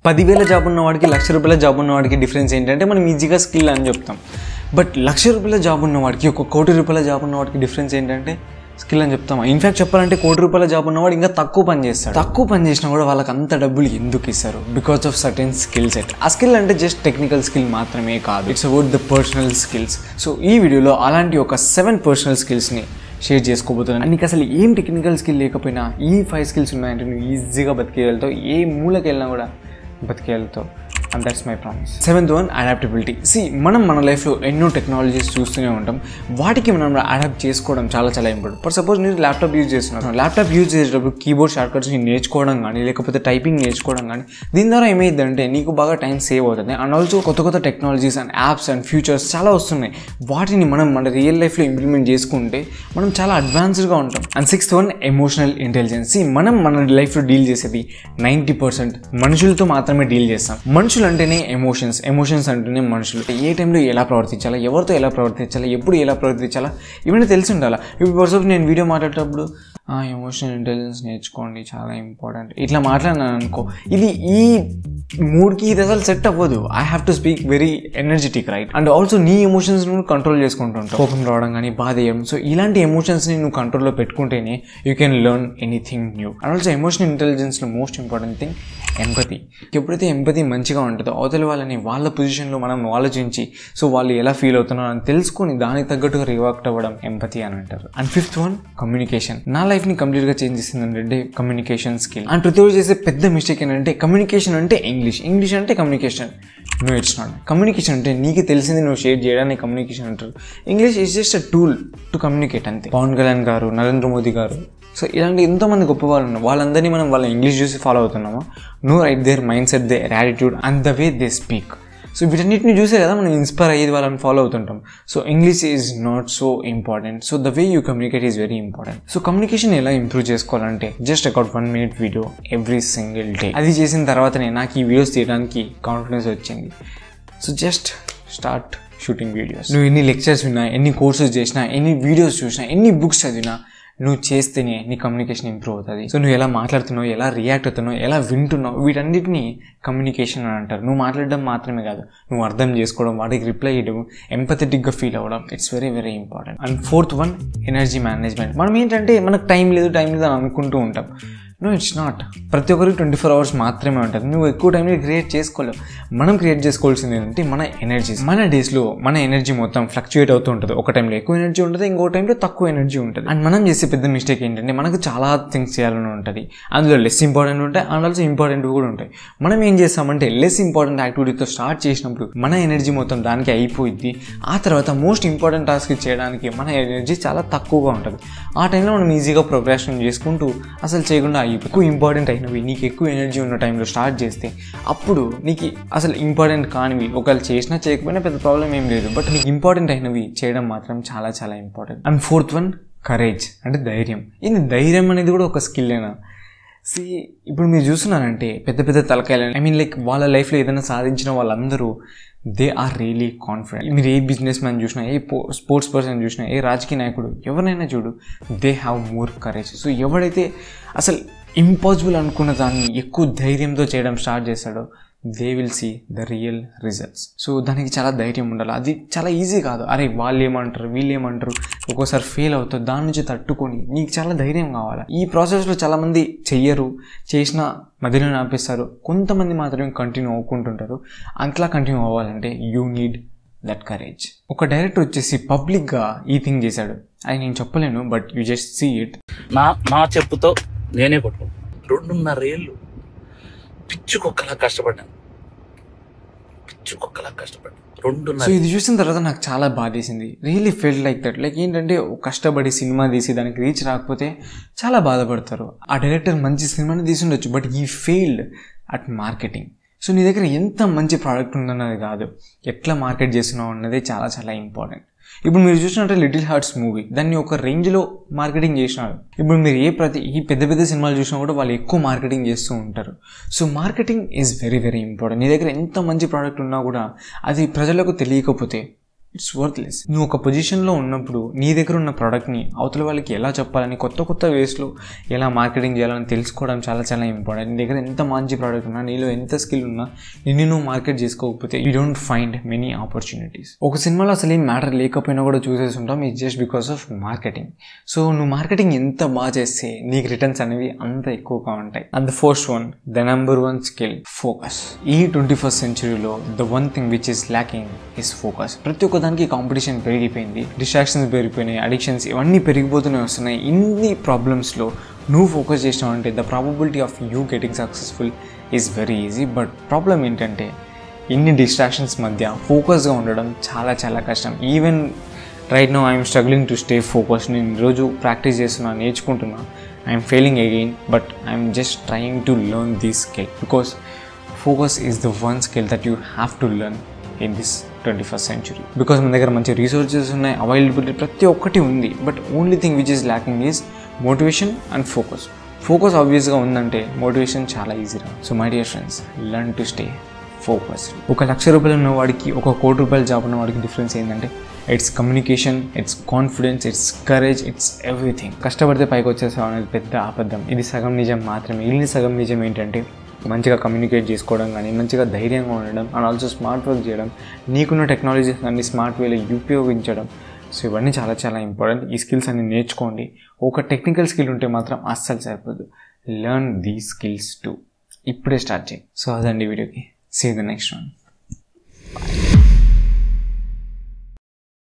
10,000 job ఉన్నవాడికి ₹1,00,000 job ఉన్నవాడికి difference ఏంటంటే మనం ఈజీగా స్కిల్ అని చెప్తాం. బట్ ₹1,00,000 జాబ్ ఉన్నవాడికి ₹1,00,00,000 జాబ్ ఉన్నవాడికి డిఫరెన్స్ ఏంటంటే స్కిల్ అని చెప్తాం. ఇన్ఫ్యాక్ట్ చెప్పాలంటే ₹1,00,00,000 జాబ్ ఉన్నవాడు ఇంకా తక్కువ పని చేస్తాడు. తక్కువ పని చేసినా కూడా వాళ్ళకి అంత డబ్బులు ఎందుకు ఇస్తారు? Because of certain skill set. ఆ స్కిల్ అంటే జస్ట్ టెక్నికల్ స్కిల్ మాత్రమే కాదు, it's about the personal skills. So ఈ వీడియోలో అలాంటి ఒక 7 పర్సనల్ స్కిల్స్ని షేర్ చేసుకోబోతున్నాను. నీకు అసలు ఏం టెక్నికల్ స్కిల్ లేకపోయినా ఈ 5 స్కిల్స్ ఉన్నాయంటే నువ్వు ఈజీగా బతికేయగలుగుతావు, ఏ మూలకి వెళ్ళినా కూడా బతికేయగలుగుతావు. And that's my promise. 7th one, adaptability. మన లైఫ్లో ఎన్నో టెక్నాలజీస్ చూస్తూనే ఉంటాం, వాటికి మనం అడాప్ట్ చేసుకోవడం చాలా ఇంపార్టెంట్. ఫర్ సపోజ్ మీరు ల్యాప్టాప్ యూజ్ చేస్తున్నారు, ల్యాప్టాప్ యూజ్ చేసేటప్పుడు కీబోర్డ్ షార్ట్కట్స్ని నేర్చుకోవడం కానీ లేకపోతే టైపింగ్ నేర్చుకోవడం కానీ, దీని ద్వారా ఏమైందంటే నీకు బాగా టైం సేవ్ అవుతుంది. అండ్ ఆల్సో కొత్త technologies and apps and futures చాలా వస్తున్నాయి, వాటిని మనం మన రియల్ లైఫ్లో ఇంప్లిమెంట్ చేసుకుంటే మనం చాలా అడ్వాన్స్డ్గా ఉంటాం. And 6th one, emotional intelligence. మన లైఫ్లో డీల్ చేసేది 90% మనుషులతో మాత్రమే డీల్ చేస్తాం. మనుషులు అంటేనే ఎమోషన్స్ అంటేనే మనుషులు. ఏ టైంలో ఎలా ప్రవర్తించాలా, ఎవరితో ఎలా ప్రవర్తించాలా, ఎప్పుడు ఎలా ప్రవర్తించాలా, ఇవన్నీ తెలిసి ఉండాలా. ఇప్పుడు ఫర్ నేను వీడియో మాట్లాడేటప్పుడు ఎమోషనల్ ఇంటెలిజెన్స్ నేర్చుకోండి చాలా ఇంపార్టెంట్ ఇట్లా మాట్లాడినాను అనుకో, ఇది ఈ మూడ్కి ఇది అసలు సెట్ అవ్వదు. I have to speak very energetic, right? And also నీ ఎమోషన్స్ నువ్వు కంట్రోల్ చేసుకుంటుంటావు. కోపం రావడం కానీ, బాధ వేయడం. సో ఇలాంటి ఎమోషన్స్ని నువ్వు కంట్రోల్లో పెట్టుకుంటేనే you can learn anything new. And also emotional ఇంటెలిజెన్స్లో మోస్ట్ ఇంపార్టెంట్ థింగ్ ఎంపతి. ఎప్పుడైతే ఎంపతి మంచిగా ఉంటుందో అవతల వాళ్ళని వాళ్ళ పొజిషన్లో మనం ఆలోచించి సో వాళ్ళు ఎలా ఫీల్ అవుతున్నారో అని తెలుసుకొని దానికి తగ్గట్టుగా రియాక్ట్ అవ్వడం ఎంపతి అని అంటారు. And 5th one, communication. నా లైఫ్ని కంప్లీట్గా చేంజ్ చేసింది అంటే కమ్యూనికేషన్ స్కిల్. అండ్ ప్రతి ఒక్కరు చేసే పెద్ద మిస్టేక్ ఏంటంటే కమ్యూనికేషన్ అంటే ఇంగ్లీష్ అంటే communication. No, it's not. Communication అంటే నీకు తెలిసింది నువ్వు షేర్ చేయడానికి కమ్యూనికేషన్ అంటారు. English is just a tool to communicate అంతే. పవన్ కళ్యాణ్ గారు, నరేంద్ర మోదీ గారు, సో ఇలాంటి ఎంతోమంది గొప్ప వాళ్ళు ఉన్నారు. వాళ్ళందరినీ మనం వాళ్ళ ఇంగ్లీష్ చూసి ఫాలో అవుతున్నామా? No, right, their mind set, their attitude and the way they speak. So వీటన్నిటిని చూసే కదా మనం ఇన్స్పైర్ అయ్యేది, వాళ్ళని ఫాలో అవుతుంటాం. So English is not so important, so the way you communicate is very important. So communication ఎలా improve చేసుకోవాలంటే just about 1 minute video every single day. అది చేసిన తర్వాతనే నాకు ఈ వీడియోస్ తీయడానికి కాన్ఫిడెన్స్ వచ్చింది. So just start shooting videos. నువ్వు ఎన్ని లెక్చర్స్ విన్నా, ఎన్ని కోర్సెస్ చేసినా, ఎన్ని వీడియోస్ చూసినా, ఎన్ని బుక్స్ చదివినా, నువ్వు చేస్తేనే నీ కమ్యూనికేషన్ ఇంప్రూవ్ అవుతుంది. సో నువ్వు ఎలా మాట్లాడుతున్నావు, ఎలా రియాక్ట్ అవుతున్నావు, ఎలా వింటున్నావు, వీటన్నిటిని కమ్యూనికేషన్ అని అంటారు. నువ్వు మాట్లాడడం మాత్రమే కాదు, నువ్వు అర్థం చేసుకోవడం, వాటికి రిప్లై ఇవ్వడం, ఎంపథెటిక్గా ఫీల్ అవ్వడం, it's very important. And 4th one, energy management. మనం ఏంటంటే మనకు టైం లేదు అని అనుకుంటూ ఉంటాం. No, it's not. ప్రతి ఒక్కరికి 24 hours మాత్రమే ఉంటుంది. నువ్వు ఎక్కువ టైంని క్రియేట్ చేసుకోలేవు. మనం క్రియేట్ చేసుకోవాల్సింది ఏంటంటే మన ఎనర్జీ. మన డేస్లో మన ఎనర్జీ మొత్తం ఫ్లక్చుయేట్ అవుతూ ఉంటుంది. ఒక టైంలో ఎక్కువ ఎనర్జీ ఉంటుంది, ఇంకో టైంలో తక్కువ ఎనర్జీ ఉంటుంది. అండ్ మనం చేసే పెద్ద మిస్టేక్ ఏంటంటే మనకు చాలా థింగ్స్ చేయాలని ఉంటుంది, అందులో లెస్ ఇంపార్టెంట్ ఉంటాయి అండ్ ఆల్సో ఇంపార్టెంట్ కూడా ఉంటాయి. మనం ఏం చేస్తామంటే లెస్ ఇంపార్టెంట్ యాక్టివిటీతో స్టార్ట్ చేసినప్పుడు మన ఎనర్జీ మొత్తం దానికి అయిపోయింది. ఆ తర్వాత మోస్ట్ ఇంపార్టెంట్ టాస్క్ చేయడానికి మన ఎనర్జీ చాలా తక్కువగా ఉంటుంది. ఆ టైంలో మనం ఈజీగా ప్రోగ్రెషన్ చేసుకుంటూ అసలు చేయకుండా ఎక్కువ ఇంపార్టెంట్ అయినవి నీకు ఎక్కువ ఎనర్జీ ఉన్న టైంలో స్టార్ట్ చేస్తే అప్పుడు నీకు అసలు ఇంపార్టెంట్ కానివి ఒకవేళ చేసినా చేయకపోయినా పెద్ద ప్రాబ్లం ఏం లేదు, బట్ నీకు ఇంపార్టెంట్ అయినవి చేయడం మాత్రం చాలా important. And 4th one, courage అంటే ధైర్యం. ఇది ధైర్యం అనేది కూడా ఒక స్కిల్లేనా? ఇప్పుడు మీరు చూస్తున్నారంటే పెద్ద తలకాయలు, లైక్ వాళ్ళ లైఫ్లో ఏదైనా సాధించిన వాళ్ళందరూ దే ఆర్ రియలీ కాన్ఫిడెంట్. మీరు ఏ బిజినెస్ మ్యాన్ చూసినా, ఏ స్పోర్ట్స్ పర్సన్ చూసినా, ఏ రాజకీయ నాయకుడు ఎవరినైనా చూడు, they have more courage. So ఎవడైతే అసలు ఇంపాసిబుల్ అనుకున్న దాన్ని ఎక్కువ ధైర్యంతో చేయడం స్టార్ట్ చేస్తాడో they will see the real results. So దానికి చాలా ధైర్యం ఉండాలి. అది చాలా ఈజీ కాదు. అరే వాళ్ళు ఏమంటారు, వీళ్ళు ఏమంటారు, ఒక్కోసారి ఫెయిల్ అవుతారు, దాని నుంచి తట్టుకొని నీకు చాలా ధైర్యం కావాలి. ఈ ప్రాసెస్లో చాలామంది చెయ్యరు, చేసినా మధ్యలోనే ఆపేస్తారు, కొంతమంది మాత్రమే కంటిన్యూ అవ్వుకుంటుంటారు. అట్లా కంటిన్యూ అవ్వాలంటే యూ నీడ్ దట్ కరేజ్. ఒక డైరెక్టర్ వచ్చేసి పబ్లిక్గా ఈ థింగ్ చేశాడు, అది నేను చెప్పలేను, but you just see it. నా చెప్పుతో నేనే కొట్టుకున్నాను. 2.5 ఏళ్ళు పిచ్చుకొక్కలా కష్టపడ్డాను. 2.5. సో ఇది చూసిన తర్వాత నాకు చాలా బాధేసింది. Really felt like that. Like ఏంటంటే కష్టపడి సినిమా తీసి దానికి రీచ్ రాకపోతే చాలా బాధపడతారు. ఆ డైరెక్టర్ మంచి సినిమాని తీసి ఉండొచ్చు, బట్ ఈ ఫెయిల్డ్ అట్ మార్కెటింగ్. సో నీ దగ్గర ఎంత మంచి ప్రోడక్ట్ ఉందన్నది కాదు, ఎట్లా మార్కెట్ చేస్తున్నావు అన్నదే చాలా ఇంపార్టెంట్. ఇప్పుడు మీరు చూసినట్టే లిటిల్ హార్ట్స్ మూవీ, దాన్ని ఒక రేంజ్లో మార్కెటింగ్ చేసినారు. ఇప్పుడు మీరు ఈ పెద్ద సినిమాలు చూసినా కూడా వాళ్ళు ఎక్కువ మార్కెటింగ్ చేస్తూ ఉంటారు. So marketing is very important. నీ దగ్గర ఎంత మంచి ప్రోడక్ట్ ఉన్నా కూడా అది ప్రజలకు తెలియకపోతే ఇట్స్ వర్త్లెస్. నువ్వు ఒక పొజిషన్లో ఉన్నప్పుడు నీ దగ్గర ఉన్న ప్రోడక్ట్ని అవతల వాళ్ళకి ఎలా చెప్పాలని, కొత్త వేస్లో ఎలా మార్కెటింగ్ చేయాలని తెలుసుకోవడం చాలా చాలా ఇంపార్టెంట్. నీ దగ్గర ఎంత మంచి ప్రోడక్ట్ ఉన్నా, నీలో ఎంత స్కిల్ ఉన్నా, నిన్ను నువ్వు మార్కెట్ చేసుకోకపోతే you don't find many opportunities. ఒక సినిమాలో అసలు ఏం మ్యాటర్ లేకపోయినా కూడా చూసేసి ఉంటాం, it's just because of marketing. So నువ్వు మార్కెటింగ్ ఎంత బాగా చేస్తే నీకు రిటర్న్స్ అనేవి అంత ఎక్కువగా ఉంటాయి. And the first one, the number 1 skill, focus. ఈ 21st centuryలో the one thing which is lacking is focus. ప్రతి ఒక్క దానికి కాంపిటీషన్ పెరిగిపోయింది, డిస్ట్రాక్షన్స్ పెరిగిపోయినాయి, అడిక్షన్స్ ఇవన్నీ పెరిగిపోతూనే వస్తున్నాయి. ఇన్ని ప్రాబ్లమ్స్లో నువ్వు ఫోకస్ చేసినావు అంటే the probability of you getting successful is very easy. But problem ఏంటంటే ఇన్ని డిస్ట్రాక్షన్స్ మధ్య ఫోకస్గా ఉండడం చాలా చాలా కష్టం. Even right now I'm struggling to stay focus. నేను ఈరోజు ప్రాక్టీస్ చేస్తున్నా, నేర్చుకుంటున్నా. I'm failing again, but I'm just trying to learn this skill because focus is the one skill that you have to learn in this 21st century. Because మన దగ్గర మంచి resources ఉన్నాయి, availability ప్రతి ఒక్కటి ఉంది. But only thing which is lacking is motivation and focus. Focus ఆబ్వియస్గా ఉందంటే motivation చాలా ఈజీగా. So my dear friends, learn to stay focused. ₹1,00,000 ఉన్న వాడికి ₹1,00,00,000 జాబ్ ఉన్న వాడికి డిఫరెన్స్ ఏంటంటే it's communication, it's confidence, it's courage, it's everything. కష్టపడితే పైకి వచ్చేసాం అనేది పెద్ద అబద్ధం. ఇది సగం నిజం మాత్రమే. మిగిలిన సగం నిజం ఏంటంటే మంచిగా కమ్యూనికేట్ చేసుకోవడం కానీ, మంచిగా ధైర్యంగా ఉండడం, అండ్ ఆల్సో స్మార్ట్ వర్క్ చేయడం, నీకున్న టెక్నాలజీస్ అన్ని స్మార్ట్ వేలో ఉపయోగించడం. సో ఇవన్నీ చాలా చాలా ఇంపార్టెంట్. ఈ స్కిల్స్ అన్ని నేర్చుకోండి. ఒక టెక్నికల్ స్కిల్ ఉంటే మాత్రం అస్సలు సరిపోదు. Learn these skills too. ఇప్పుడే స్టార్ట్ చేయి. సో అదండి వీడియోకి. See the next one.